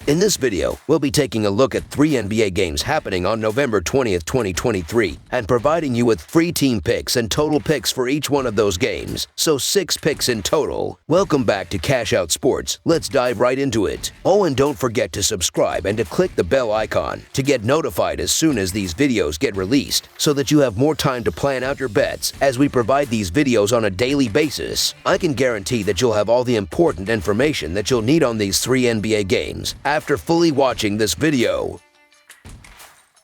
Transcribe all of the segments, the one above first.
In this video, we'll be taking a look at 3 NBA games happening on November 20th, 2023, and providing you with free team picks and total picks for each one of those games, so 6 picks in total. Welcome back to Cash Out Sports. Let's dive right into it. Oh, and don't forget to subscribe and to click the bell icon to get notified as soon as these videos get released, so that you have more time to plan out your bets as we provide these videos on a daily basis. I can guarantee that you'll have all the important information that you'll need on these 3 NBA games after fully watching this video.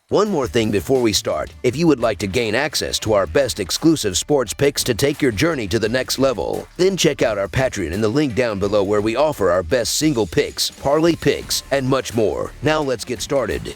One more thing before we start. If you would like to gain access to our best exclusive sports picks to take your journey to the next level, then check out our Patreon in the link down below, where we offer our best single picks, parlay picks, and much more. Now let's get started.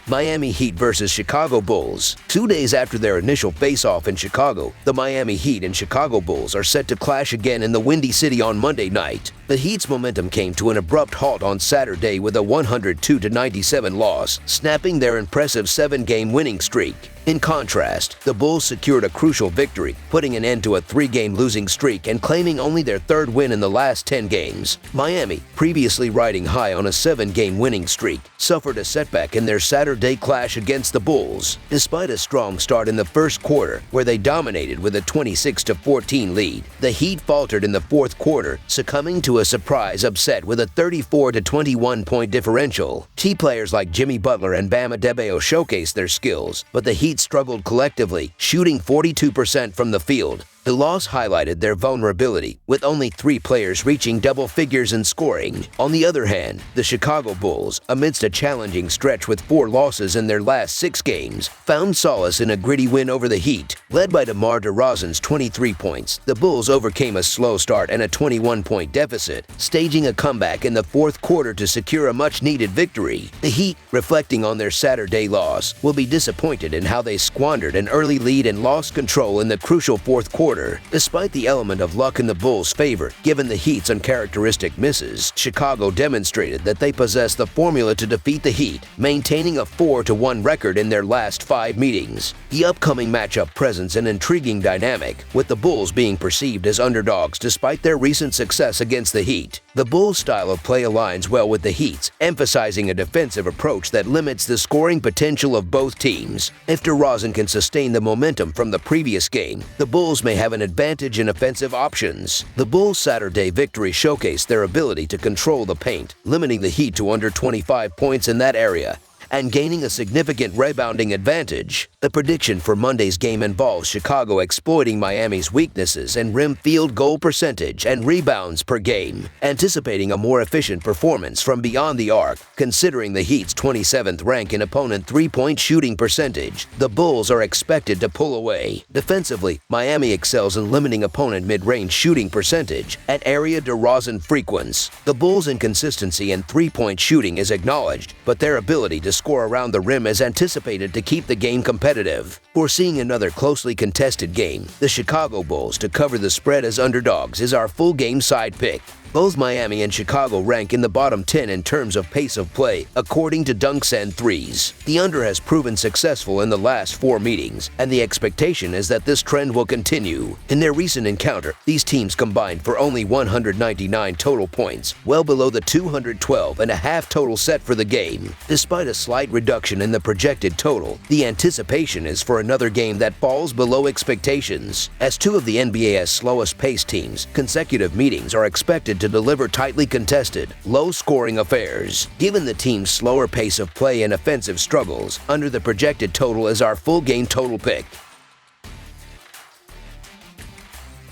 Miami Heat versus Chicago Bulls. 2 days after their initial face-off in Chicago, the Miami Heat and Chicago Bulls are set to clash again in the Windy City on Monday night. The Heat's momentum came to an abrupt halt on Saturday with a 102-97 loss, snapping their impressive 7-game winning streak. In contrast, the Bulls secured a crucial victory, putting an end to a 3-game losing streak and claiming only their 3rd win in the last 10 games. Miami, previously riding high on a 7-game winning streak, suffered a setback in their Saturday clash against the Bulls. Despite a strong start in the first quarter, where they dominated with a 26-14 lead, the Heat faltered in the fourth quarter, succumbing to a surprise upset with a 34-21 point differential. Key players like Jimmy Butler and Bam Adebayo showcased their skills, but the Heat struggled collectively, shooting 42% from the field. The loss highlighted their vulnerability, with only 3 players reaching double figures in scoring. On the other hand, the Chicago Bulls, amidst a challenging stretch with 4 losses in their last 6 games, found solace in a gritty win over the Heat. Led by DeMar DeRozan's 23 points, the Bulls overcame a slow start and a 21-point deficit, staging a comeback in the fourth quarter to secure a much-needed victory. The Heat, reflecting on their Saturday loss, will be disappointed in how they squandered an early lead and lost control in the crucial fourth quarter. Despite the element of luck in the Bulls' favor, given the Heat's uncharacteristic misses, Chicago demonstrated that they possess the formula to defeat the Heat, maintaining a 4-1 record in their last 5 meetings. The upcoming matchup presents an intriguing dynamic, with the Bulls being perceived as underdogs despite their recent success against the Heat. The Bulls' style of play aligns well with the Heat's, emphasizing a defensive approach that limits the scoring potential of both teams. If DeRozan can sustain the momentum from the previous game, the Bulls may have an advantage in offensive options. The Bulls' Saturday victory showcased their ability to control the paint, limiting the Heat to under 25 points in that area and gaining a significant rebounding advantage. The prediction for Monday's game involves Chicago exploiting Miami's weaknesses in rim field goal percentage and rebounds per game, anticipating a more efficient performance from beyond the arc. Considering the Heat's 27th rank in opponent 3-point shooting percentage, the Bulls are expected to pull away. Defensively, Miami excels in limiting opponent mid-range shooting percentage and area DeRozan frequency. The Bulls' inconsistency in 3-point shooting is acknowledged, but their ability to score around the rim is anticipated to keep the game competitive. Foreseeing another closely contested game, the Chicago Bulls to cover the spread as underdogs is our full game side pick. Both Miami and Chicago rank in the bottom 10 in terms of pace of play, according to dunks and threes. The under has proven successful in the last 4 meetings, and the expectation is that this trend will continue. In their recent encounter, these teams combined for only 199 total points, well below the 212.5 total set for the game. Despite a slight reduction in the projected total, the anticipation is for another game that falls below expectations. As 2 of the NBA's slowest paced teams, consecutive meetings are expected to deliver tightly contested, low-scoring affairs. Given the team's slower pace of play and offensive struggles, under the projected total is our full game total pick.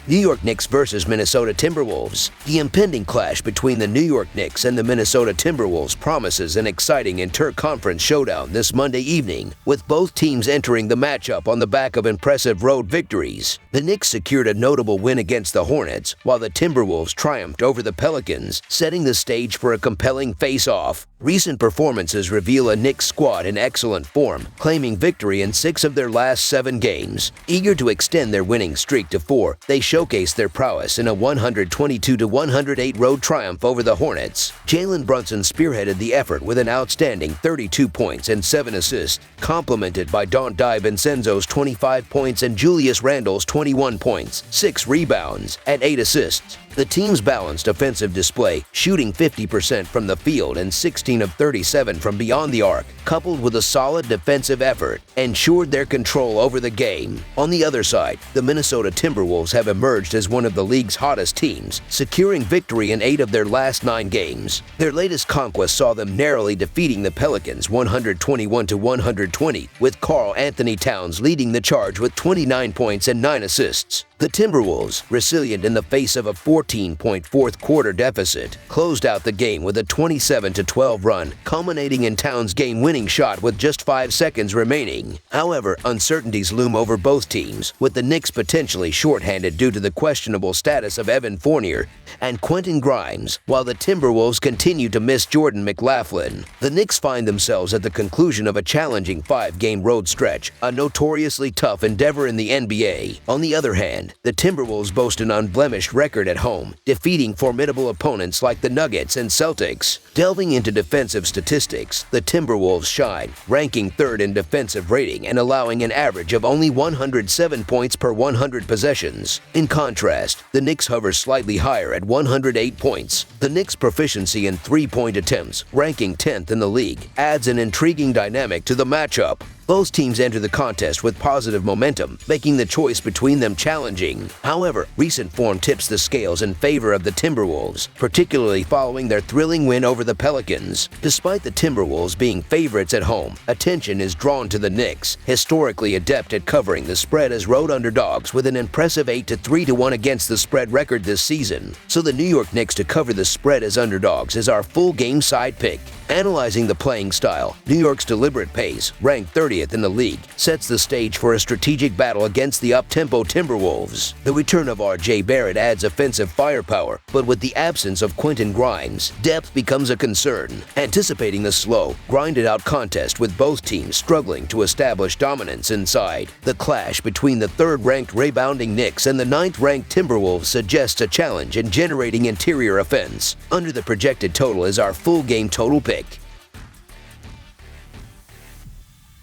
New York Knicks versus Minnesota Timberwolves. The impending clash between the New York Knicks and the Minnesota Timberwolves promises an exciting inter-conference showdown this Monday evening, with both teams entering the matchup on the back of impressive road victories. The Knicks secured a notable win against the Hornets, while the Timberwolves triumphed over the Pelicans, setting the stage for a compelling face-off. Recent performances reveal a Knicks squad in excellent form, claiming victory in 6 of their last 7 games. Eager to extend their winning streak to 4, they showcased their prowess in a 122-108 road triumph over the Hornets. Jalen Brunson spearheaded the effort with an outstanding 32 points and 7 assists, complemented by Dante DiVincenzo's 25 points and Julius Randle's 21 points, 6 rebounds, and 8 assists. The team's balanced offensive display, shooting 50% from the field and 16 of 37 from beyond the arc, coupled with a solid defensive effort, ensured their control over the game. On the other side, the Minnesota Timberwolves have emerged as one of the league's hottest teams, securing victory in 8 of their last 9 games. Their latest conquest saw them narrowly defeating the Pelicans 121-120, with Karl Anthony Towns leading the charge with 29 points and 9 assists. The Timberwolves, resilient in the face of a 14-point fourth-quarter deficit, closed out the game with a 27-12 run, culminating in Towns' game-winning shot with just 5 seconds remaining. However, uncertainties loom over both teams, with the Knicks potentially shorthanded due to the questionable status of Evan Fournier and Quentin Grimes, while the Timberwolves continue to miss Jordan McLaughlin. The Knicks find themselves at the conclusion of a challenging 5-game road stretch, a notoriously tough endeavor in the NBA. On the other hand, the Timberwolves boast an unblemished record at home, defeating formidable opponents like the Nuggets and Celtics. Delving into defensive statistics, the Timberwolves shine, ranking 3rd in defensive rating and allowing an average of only 107 points per 100 possessions. In contrast, the Knicks hover slightly higher at 108 points. The Knicks' proficiency in 3-point attempts, ranking 10th in the league, adds an intriguing dynamic to the matchup. Both teams enter the contest with positive momentum, making the choice between them challenging. However, recent form tips the scales in favor of the Timberwolves, particularly following their thrilling win over the Pelicans. Despite the Timberwolves being favorites at home, attention is drawn to the Knicks, historically adept at covering the spread as road underdogs with an impressive 8-3-1 against the spread record this season. So the New York Knicks to cover the spread as underdogs is our full game side pick. Analyzing the playing style, New York's deliberate pace, ranked 30th in the league, sets the stage for a strategic battle against the up-tempo Timberwolves. The return of R.J. Barrett adds offensive firepower, but with the absence of Quentin Grimes, depth becomes a concern. Anticipating the slow, grinded-out contest with both teams struggling to establish dominance inside, the clash between the 3rd-ranked rebounding Knicks and the 9th-ranked Timberwolves suggests a challenge in generating interior offense. Under the projected total is our full-game total pick.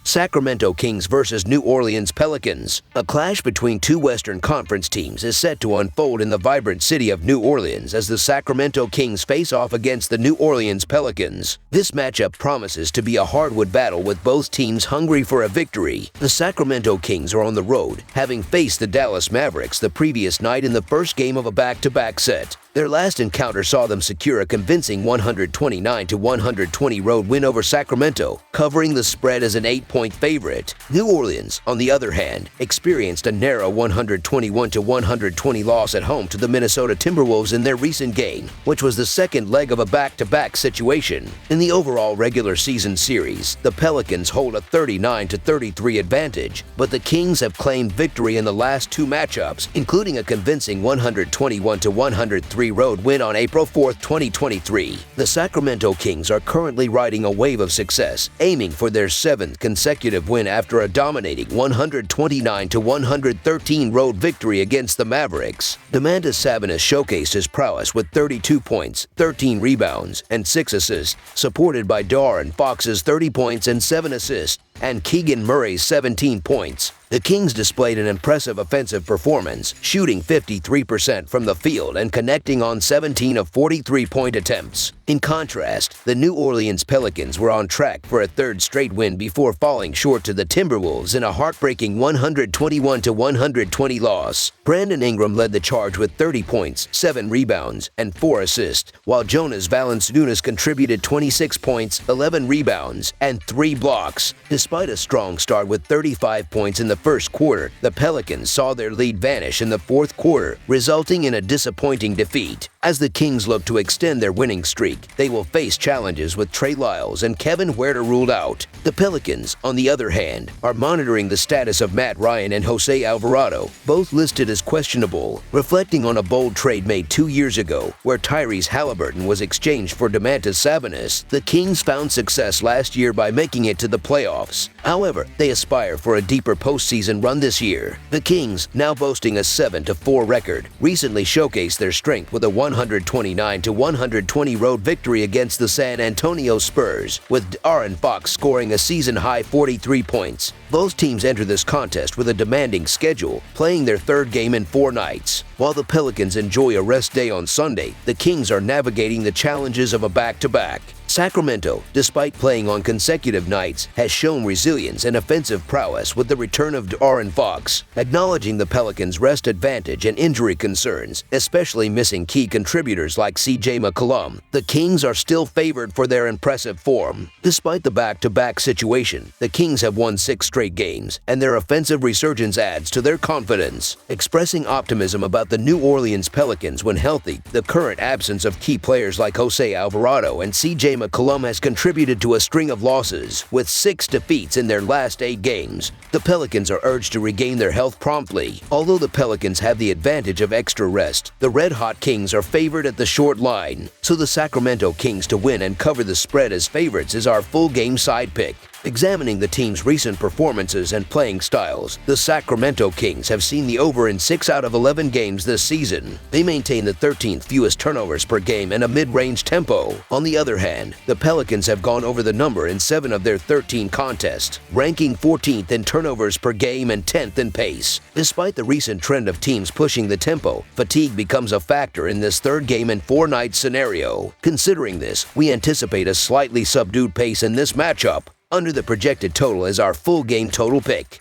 Sacramento Kings versus New Orleans Pelicans. A clash between 2 Western Conference teams is set to unfold in the vibrant city of New Orleans as the Sacramento Kings face off against the New Orleans Pelicans. This matchup promises to be a hardwood battle with both teams hungry for a victory. The Sacramento Kings are on the road, having faced the Dallas Mavericks the previous night in the first game of a back-to-back set. Their last encounter saw them secure a convincing 129-120 road win over Sacramento, covering the spread as an 8-point favorite. New Orleans, on the other hand, experienced a narrow 121-120 loss at home to the Minnesota Timberwolves in their recent game, which was the second leg of a back-to-back situation. In the overall regular season series, the Pelicans hold a 39-33 advantage, but the Kings have claimed victory in the last 2 matchups, including a convincing 121-103 road win on April 4, 2023. The Sacramento Kings are currently riding a wave of success, aiming for their 7th consecutive win after a dominating 129-113 road victory against the Mavericks. Domantas Sabonis showcased his prowess with 32 points, 13 rebounds, and 6 assists, supported by De'Aaron Fox's 30 points and 7 assists, and Keegan Murray's 17 points. The Kings displayed an impressive offensive performance, shooting 53% from the field and connecting on 17 of 43-point attempts. In contrast, the New Orleans Pelicans were on track for a 3rd straight win before falling short to the Timberwolves in a heartbreaking 121-120 loss. Brandon Ingram led the charge with 30 points, 7 rebounds, and 4 assists, while Jonas Valanciunas contributed 26 points, 11 rebounds, and 3 blocks. Despite a strong start with 35 points in the first quarter, the Pelicans saw their lead vanish in the fourth quarter, resulting in a disappointing defeat. As the Kings look to extend their winning streak, they will face challenges with Trey Lyles and Kevin Huerter ruled out. The Pelicans, on the other hand, are monitoring the status of Matt Ryan and Jose Alvarado, both listed as questionable, reflecting on a bold trade made 2 years ago where Tyrese Halliburton was exchanged for Domantas Sabonis. The Kings found success last year by making it to the playoffs. However, they aspire for a deeper postseason run this year. The Kings, now boasting a 7-4 record, recently showcased their strength with a 129-120 road victory against the San Antonio Spurs, with De'Aaron Fox scoring a season-high 43 points. Both teams enter this contest with a demanding schedule, playing their third game in 4 nights. While the Pelicans enjoy a rest day on Sunday, the Kings are navigating the challenges of a back-to-back. Sacramento, despite playing on consecutive nights, has shown resilience and offensive prowess with the return of De'Aaron Fox, acknowledging the Pelicans' rest advantage and injury concerns, especially missing key contributors like CJ McCollum. The Kings are still favored for their impressive form. Despite the back-to-back situation, the Kings have won 6 straight games, and their offensive resurgence adds to their confidence. Expressing optimism about the New Orleans Pelicans when healthy, the current absence of key players like Jose Alvarado and CJ McCollum has contributed to a string of losses, with 6 defeats in their last 8 games. The Pelicans are urged to regain their health promptly. Although the Pelicans have the advantage of extra rest, the red-hot Kings are favored at the short line, so the Sacramento Kings to win and cover the spread as favorites is our full-game side pick. Examining the team's recent performances and playing styles, the Sacramento Kings have seen the over in 6 out of 11 games this season. They maintain the 13th fewest turnovers per game and a mid-range tempo. On the other hand, the Pelicans have gone over the number in 7 of their 13 contests, ranking 14th in turnovers per game and 10th in pace. Despite the recent trend of teams pushing the tempo, fatigue becomes a factor in this third game and 4-night scenario. Considering this, we anticipate a slightly subdued pace in this matchup, under the projected total as our full game total pick.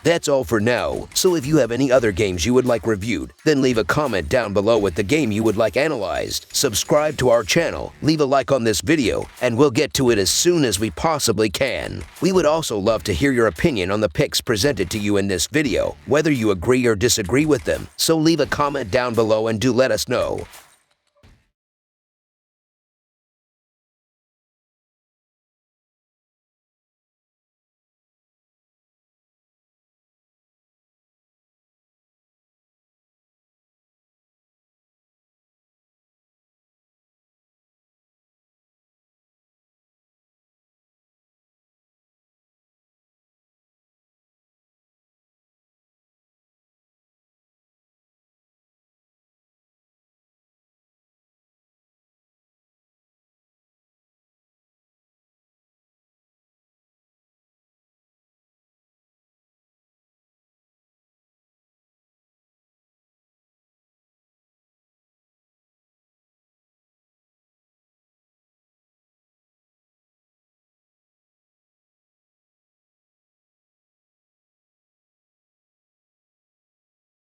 That's all for now, so if you have any other games you would like reviewed, then leave a comment down below with the game you would like analyzed. Subscribe to our channel, leave a like on this video, and we'll get to it as soon as we possibly can. We would also love to hear your opinion on the picks presented to you in this video, whether you agree or disagree with them, so leave a comment down below and do let us know.